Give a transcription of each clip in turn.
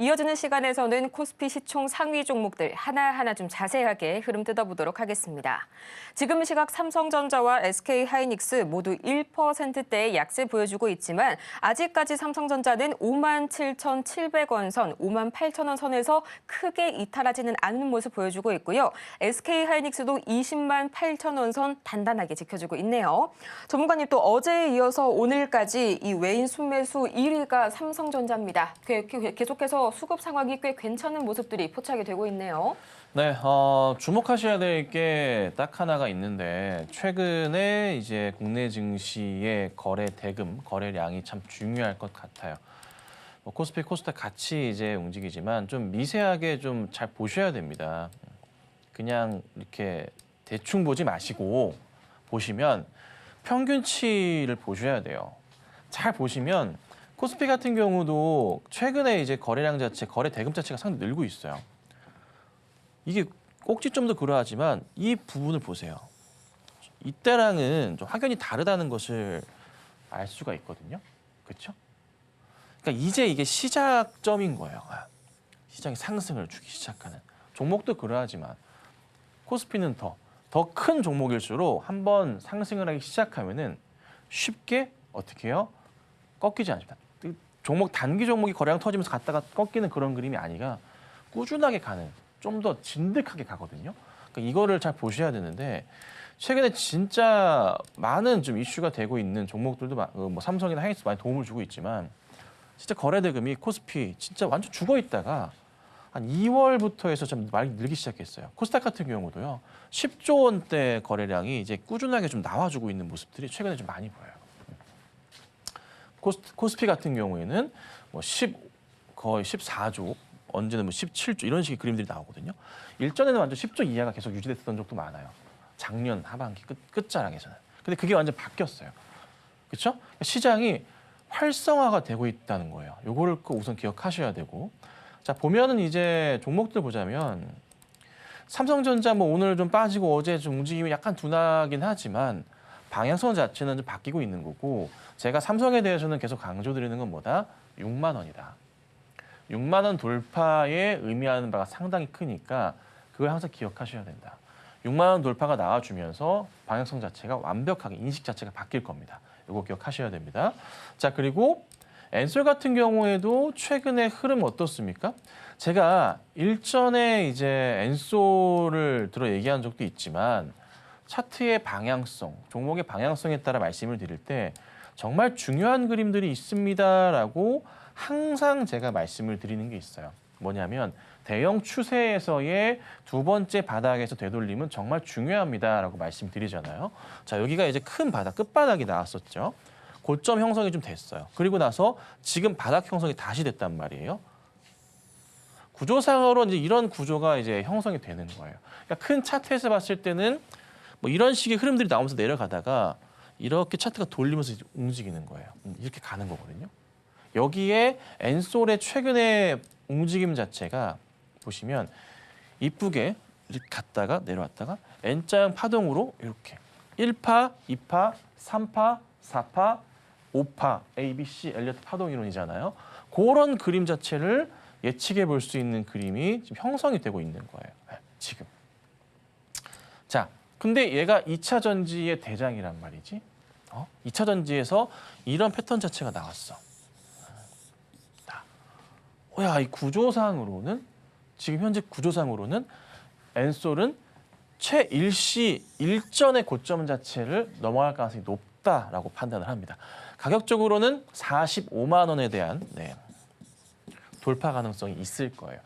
이어지는 시간에서는 코스피 시총 상위 종목들 하나하나 좀 자세하게 흐름 뜯어보도록 하겠습니다. 지금 시각 삼성전자와 SK하이닉스 모두 1%대의 약세 보여주고 있지만 아직까지 삼성전자는 57,700원 선, 58,000원 선에서 크게 이탈하지는 않는 모습 보여주고 있고요. SK하이닉스도 208,000원 선 단단하게 지켜주고 있네요. 전문가님 또 어제에 이어서 오늘까지 이 외인 순매수 1위가 삼성전자입니다. 계속해서 수급 상황이 꽤 괜찮은 모습들이 포착이 되고 있네요. 네, 주목하셔야 될 게 딱 하나가 있는데 최근에 이제 국내 증시의 거래 대금, 거래량이 참 중요할 것 같아요. 코스피, 코스닥 같이 이제 움직이지만 좀 미세하게 좀 잘 보셔야 됩니다. 그냥 이렇게 대충 보지 마시고 보시면 평균치를 보셔야 돼요. 잘 보시면 코스피 같은 경우도 최근에 이제 거래량 자체, 거래 대금 자체가 상당히 늘고 있어요. 이게 꼭지점도 그러하지만 이 부분을 보세요. 이때랑은 좀 확연히 다르다는 것을 알 수가 있거든요. 그렇죠? 그러니까 이제 이게 시작점인 거예요. 시장이 상승을 주기 시작하는. 종목도 그러하지만 코스피는 더 큰 종목일수록 한번 상승을 하기 시작하면은 쉽게 어떻게 해요? 꺾이지 않습니다. 종목 단기 종목이 거래량 터지면서 갔다가 꺾이는 그런 그림이 아니라 꾸준하게 가는, 좀 더 진득하게 가거든요. 그러니까 이거를 잘 보셔야 되는데 최근에 진짜 많은 좀 이슈가 되고 있는 종목들도 뭐 삼성이나 하이닉스 많이 도움을 주고 있지만 진짜 거래 대금이 코스피 진짜 완전 죽어 있다가 한 2월부터 해서 좀 많이 늘기 시작했어요. 코스닥 같은 경우도요. 10조 원대 거래량이 이제 꾸준하게 좀 나와주고 있는 모습들이 최근에 좀 많이 보여요. 코스피 같은 경우에는 뭐 거의 14조, 언제는 뭐 17조 이런 식의 그림들이 나오거든요. 일전에는 완전 10조 이하가 계속 유지됐던 적도 많아요. 작년 하반기 끝자락에서는. 근데 그게 완전 바뀌었어요. 그렇죠? 시장이 활성화가 되고 있다는 거예요. 요거를 우선 기억하셔야 되고. 자, 보면은 이제 종목들 보자면 삼성전자 뭐 오늘 좀 빠지고 어제 좀 움직임이 약간 둔하긴 하지만 방향성 자체는 좀 바뀌고 있는 거고 제가 삼성에 대해서는 계속 강조드리는 건 뭐다? 6만 원이다. 6만 원 돌파에 의미하는 바가 상당히 크니까 그걸 항상 기억하셔야 된다. 6만 원 돌파가 나와주면서 방향성 자체가 완벽하게 인식 자체가 바뀔 겁니다. 이거 기억하셔야 됩니다. 자, 그리고 엔솔 같은 경우에도 최근에 흐름 어떻습니까? 제가 일전에 이제 엔솔을 들어 얘기한 적도 있지만 차트의 방향성, 종목의 방향성에 따라 말씀을 드릴 때 정말 중요한 그림들이 있습니다라고 항상 제가 말씀을 드리는 게 있어요. 뭐냐면 대형 추세에서의 두 번째 바닥에서 되돌림은 정말 중요합니다라고 말씀드리잖아요. 자, 여기가 이제 큰 바닥, 끝바닥이 나왔었죠. 고점 형성이 좀 됐어요. 그리고 나서 지금 바닥 형성이 다시 됐단 말이에요. 구조상으로 이제 이런 구조가 이제 형성이 되는 거예요. 그러니까 큰 차트에서 봤을 때는 뭐 이런 식의 흐름들이 나오면서 내려가다가 이렇게 차트가 돌리면서 움직이는 거예요. 이렇게 가는 거거든요. 여기에 엔솔의 최근의 움직임 자체가 보시면 이쁘게 이렇게 갔다가 내려왔다가 N자형 파동으로 이렇게 1파, 2파, 3파, 4파, 5파, A, B, C, 엘리어트 파동 이론이잖아요. 그런 그림 자체를 예측해 볼 수 있는 그림이 지금 형성이 되고 있는 거예요. 지금. 자, 근데 얘가 2차 전지의 대장이란 말이지. 2차 전지에서 이런 패턴 자체가 나왔어. 이 구조상으로는 지금 현재 구조상으로는 엔솔은 최일시 일전의 고점 자체를 넘어갈 가능성이 높다라고 판단을 합니다. 가격적으로는 45만 원에 대한 돌파 가능성이 있을 거예요.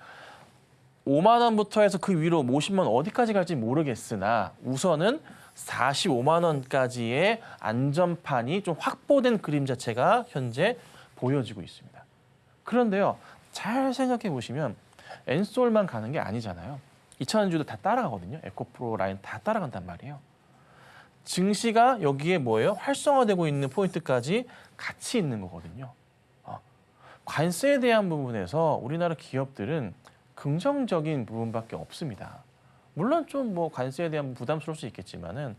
5만 원부터 해서 그 위로 50만 원 어디까지 갈지 모르겠으나 우선은 45만 원까지의 안전판이 좀 확보된 그림 자체가 현재 보여지고 있습니다. 그런데요, 잘 생각해 보시면 엔솔만 가는 게 아니잖아요. 2차전지도 다 따라가거든요. 에코프로 라인 다 따라간단 말이에요. 증시가 여기에 뭐예요? 활성화되고 있는 포인트까지 같이 있는 거거든요. 관세에 대한 부분에서 우리나라 기업들은 긍정적인 부분밖에 없습니다. 물론 좀 뭐 관세에 대한 부담스러울 수 있겠지만은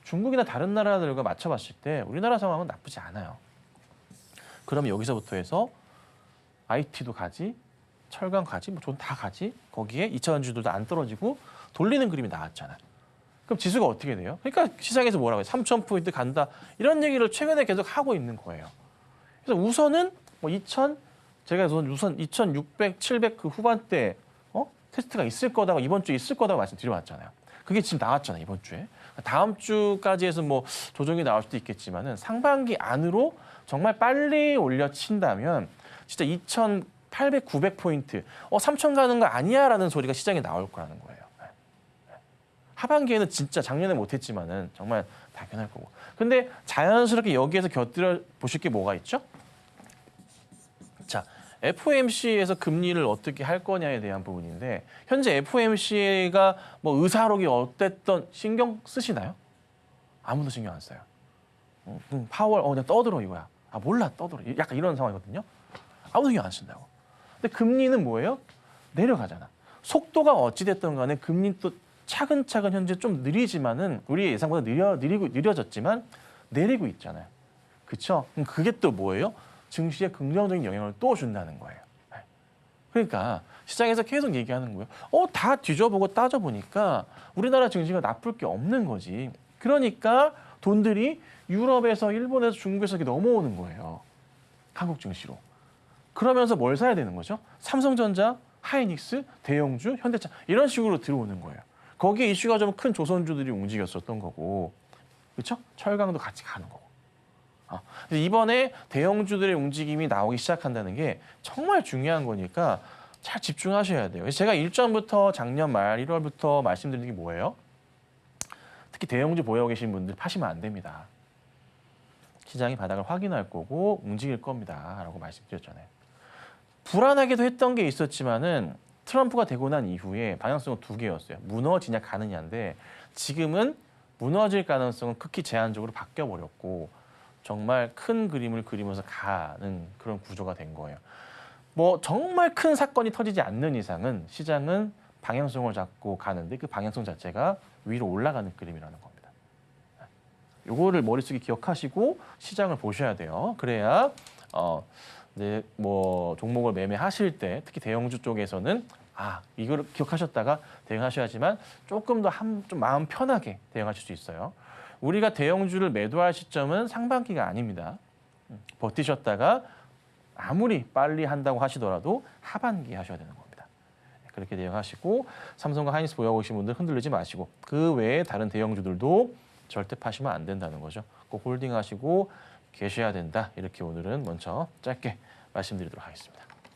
중국이나 다른 나라들과 맞춰봤을 때 우리나라 상황은 나쁘지 않아요. 그러면 여기서부터 해서 IT도 가지, 철강 가지, 뭐 다 가지. 거기에 2차전지들도 안 떨어지고 돌리는 그림이 나왔잖아. 그럼 지수가 어떻게 돼요? 그러니까 시장에서 뭐라고 해요? 3,000포인트 간다. 이런 얘기를 최근에 계속 하고 있는 거예요. 그래서 우선은 뭐 제가 우선 2,600, 700 그 후반대 테스트가 있을 거다가 이번 주에 있을 거다고 말씀드려왔잖아요. 그게 지금 나왔잖아요, 이번 주에. 다음 주까지 해서 뭐 조정이 나올 수도 있겠지만은 상반기 안으로 정말 빨리 올려친다면 진짜 2,800, 900포인트, 3,000 가는 거 아니야라는 소리가 시장에 나올 거라는 거예요. 하반기에는 진짜 작년에 못했지만은 정말 당연할 거고. 근데 자연스럽게 여기에서 곁들여 보실 게 뭐가 있죠? 자, FOMC에서 금리를 어떻게 할 거냐에 대한 부분인데 현재 FOMC가 뭐 의사록이 어땠던 신경 쓰시나요? 아무도 신경 안 써요. 파월 그냥 떠들어 이거야. 아 몰라 떠들어. 약간 이런 상황이거든요. 아무도 신경 안 쓴다고. 근데 금리는 뭐예요? 내려가잖아. 속도가 어찌 됐든 간에 금리 또 차근차근 현재 좀 느리지만은 우리 예상보다 느려졌지만 내리고 있잖아요. 그렇죠? 그럼 그게 또 뭐예요? 증시에 긍정적인 영향을 또 준다는 거예요. 그러니까 시장에서 계속 얘기하는 거예요. 다 뒤져보고 따져보니까 우리나라 증시가 나쁠 게 없는 거지. 그러니까 돈들이 유럽에서 일본에서 중국에서 이렇게 넘어오는 거예요. 한국 증시로. 그러면서 뭘 사야 되는 거죠? 삼성전자, 하이닉스, 대형주, 현대차 이런 식으로 들어오는 거예요. 거기에 이슈가 좀 큰 조선주들이 움직였었던 거고. 그렇죠? 철강도 같이 가는 거고. 이번에 대형주들의 움직임이 나오기 시작한다는 게 정말 중요한 거니까 잘 집중하셔야 돼요. 제가 일전부터 작년 말 1월부터 말씀드리는 게 뭐예요? 특히 대형주 보유하고 계신 분들 파시면 안 됩니다. 시장이 바닥을 확인할 거고 움직일 겁니다. 라고 말씀드렸잖아요. 불안하기도 했던 게 있었지만은 트럼프가 되고 난 이후에 방향성은 두 개였어요. 무너지냐 가느냐인데 지금은 무너질 가능성은 극히 제한적으로 바뀌어버렸고 정말 큰 그림을 그리면서 가는 그런 구조가 된 거예요. 뭐 정말 큰 사건이 터지지 않는 이상은 시장은 방향성을 잡고 가는데 그 방향성 자체가 위로 올라가는 그림이라는 겁니다. 요거를 머릿속에 기억하시고 시장을 보셔야 돼요. 그래야 뭐 종목을 매매하실 때 특히 대형주 쪽에서는 이걸 기억하셨다가 대응하셔야지만 조금 더 좀 마음 편하게 대응하실 수 있어요. 우리가 대형주를 매도할 시점은 상반기가 아닙니다. 버티셨다가 아무리 빨리 한다고 하시더라도 하반기에 하셔야 되는 겁니다. 그렇게 대응하시고 삼성과 하이닉스 보유하고 계신 분들 흔들리지 마시고 그 외에 다른 대형주들도 절대 파시면 안 된다는 거죠. 꼭 홀딩하시고 계셔야 된다. 이렇게 오늘은 먼저 짧게 말씀드리도록 하겠습니다.